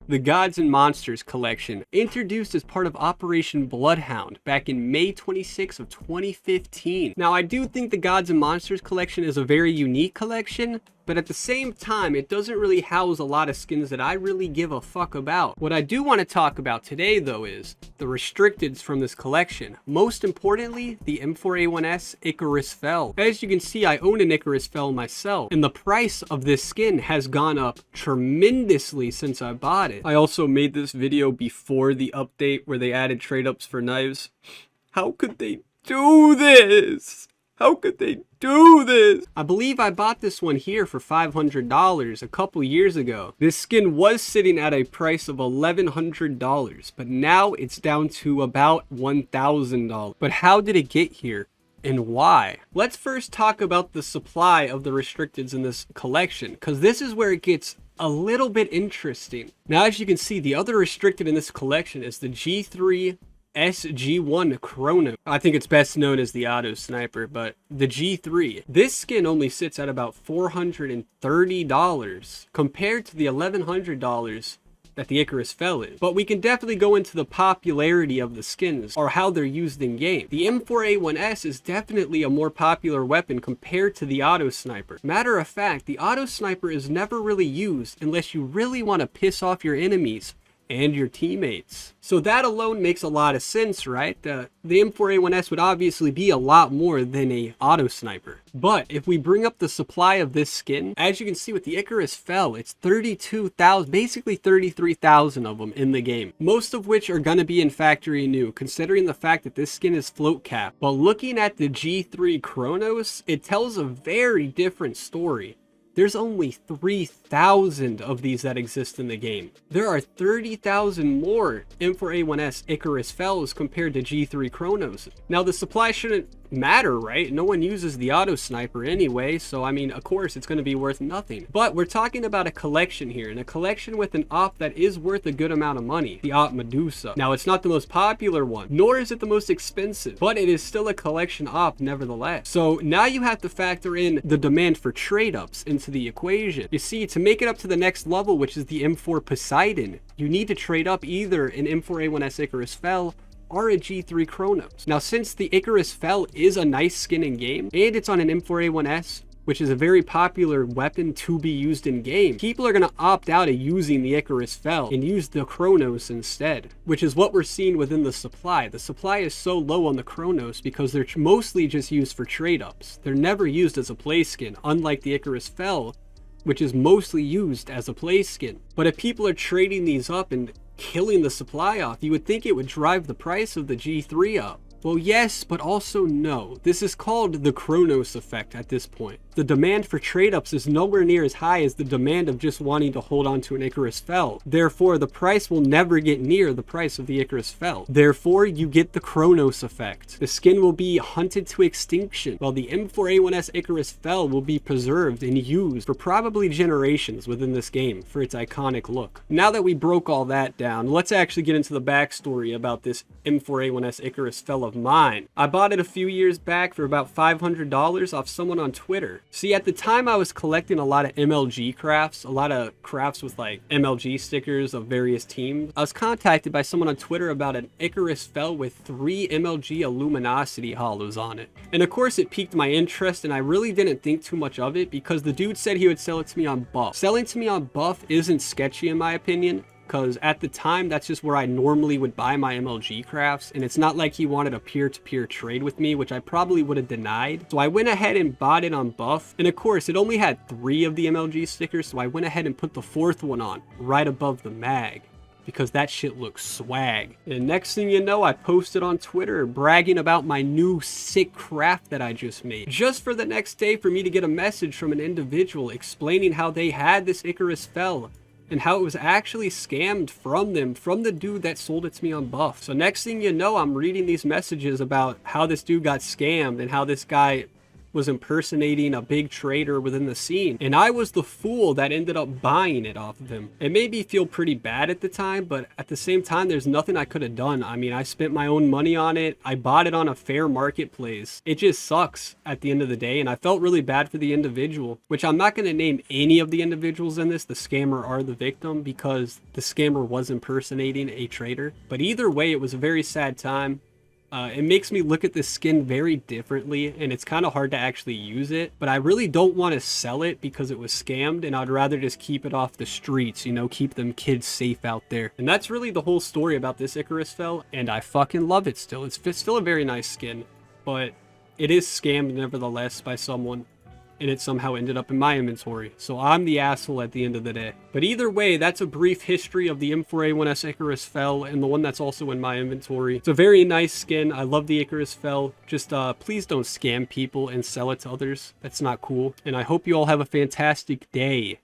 The Gods and Monsters collection, introduced as part of Operation Bloodhound back in May 26 of 2015. Now, I do think the Gods and Monsters collection is a very unique collection, but at the same time, it doesn't really house a lot of skins that I really give a fuck about. What I do want to talk about today, though, is the restricteds from this collection. Most importantly, the M4A1-S Icarus Fell. As you can see, I own an Icarus Fell myself, and the price of this skin has gone up tremendously since I bought it. I also made this video before the update where they added trade-ups for knives. How could they do this? How could they do this? I believe I bought this one here for $500 a couple years ago. This skin was sitting at a price of $1,100, but now it's down to about $1,000. But how did it get here? And why? Let's first talk about the supply of the restricteds in this collection, because this is where it gets a little bit interesting. Now, as you can see, the other restricted in this collection is the G3 SG1 Chronos. I think it's best known as the auto sniper, but the G3. This skin only sits at about $430 compared to the $1,100 that the Icarus Fell is. But we can definitely go into the popularity of the skins or how they're used in game. The M4A1-S is definitely a more popular weapon compared to the auto sniper. Matter of fact, the auto sniper is never really used unless you really want to piss off your enemies and your teammates. So that alone makes a lot of sense, right? The M4A1-S would obviously be a lot more than a auto sniper. But if we bring up the supply of this skin, as you can see with the Icarus Fell, it's 32,000, basically 33,000 of them in the game. Most of which are gonna be in factory new, considering the fact that this skin is float capped. But looking at the G3 Chronos, it tells a very different story. There's only 3,000 of these that exist in the game. There are 30,000 more M4A1-S Icarus Fells compared to G3 Chronos. Now, the supply shouldn't matter, right? No one uses the auto sniper anyway, so I mean, of course it's going to be worth nothing. But we're talking about a collection here, and a collection with an op that is worth a good amount of money, the op Medusa. Now, it's not the most popular one, nor is it the most expensive, but it is still a collection op nevertheless. So now you have to factor in the demand for trade-ups into the equation. You see, to make it up to the next level, which is the M4 Poseidon, you need to trade up either an M4A1-S Icarus Fell or a G3 Chronos. Now, since the Icarus Fell is a nice skin in game, and it's on an M4A1-S, which is a very popular weapon to be used in game, people are going to opt out of using the Icarus Fell and use the Chronos instead, which is what we're seeing within the supply. The supply is so low on the Chronos because they're mostly just used for trade-ups. They're never used as a play skin, unlike the Icarus Fell, which is mostly used as a play skin. But if people are trading these up and killing the supply off, you would think it would drive the price of the G3 up. Well, yes, but also no. This is called the Chronos effect at this point. The demand for trade-ups is nowhere near as high as the demand of just wanting to hold on to an Icarus Fell. Therefore, the price will never get near the price of the Icarus Fell. Therefore, you get the Chronos effect. The skin will be hunted to extinction, while the M4A1-S Icarus Fell will be preserved and used for probably generations within this game for its iconic look. Now that we broke all that down, let's actually get into the backstory about this M4A1-S Icarus Fell of mine. I bought it a few years back for about $500 off someone on Twitter. See, at the time I was collecting a lot of MLG crafts, a lot of crafts with like MLG stickers of various teams. I was contacted by someone on Twitter about an Icarus Fell with 3 MLG Luminosity hollows on it. And of course it piqued my interest, and I really didn't think too much of it because the dude said he would sell it to me on buff. Selling to me on buff isn't sketchy in my opinion, because at the time that's just where I normally would buy my MLG crafts, and it's not like he wanted a peer-to-peer trade with me, which I probably would have denied. So I went ahead and bought it on buff, and of course it only had 3 of the MLG stickers, so I went ahead and put the 4th one on right above the mag, because that shit looks swag. And next thing you know, I posted on Twitter bragging about my new sick craft that I just made, just for the next day for me to get a message from an individual explaining how they had this Icarus Fell and how it was actually scammed from them, from the dude that sold it to me on buff. So next thing you know, I'm reading these messages about how this dude got scammed and how this guy was impersonating a big trader within the scene, and I was the fool that ended up buying it off of him. It made me feel pretty bad at the time, but at the same time, there's nothing I could have done. I mean, I spent my own money on it. I bought it on a fair marketplace. It just sucks at the end of the day, and I felt really bad for the individual, which I'm not going to name any of the individuals in this. The scammer are the victim because the scammer was impersonating a trader. But either way, it was a very sad time. It makes me look at this skin very differently, and it's kind of hard to actually use it, but I really don't want to sell it because it was scammed, and I'd rather just keep it off the streets, you know, keep them kids safe out there. And that's really the whole story about this Icarus Fell, and I fucking love it still. It's still a very nice skin, but it is scammed nevertheless by someone, and it somehow ended up in my inventory. So I'm the asshole at the end of the day. But either way, that's a brief history of the M4A1-S Icarus Fell and the one that's also in my inventory. It's a very nice skin. I love the Icarus Fell. Just please don't scam people and sell it to others. That's not cool. And I hope you all have a fantastic day.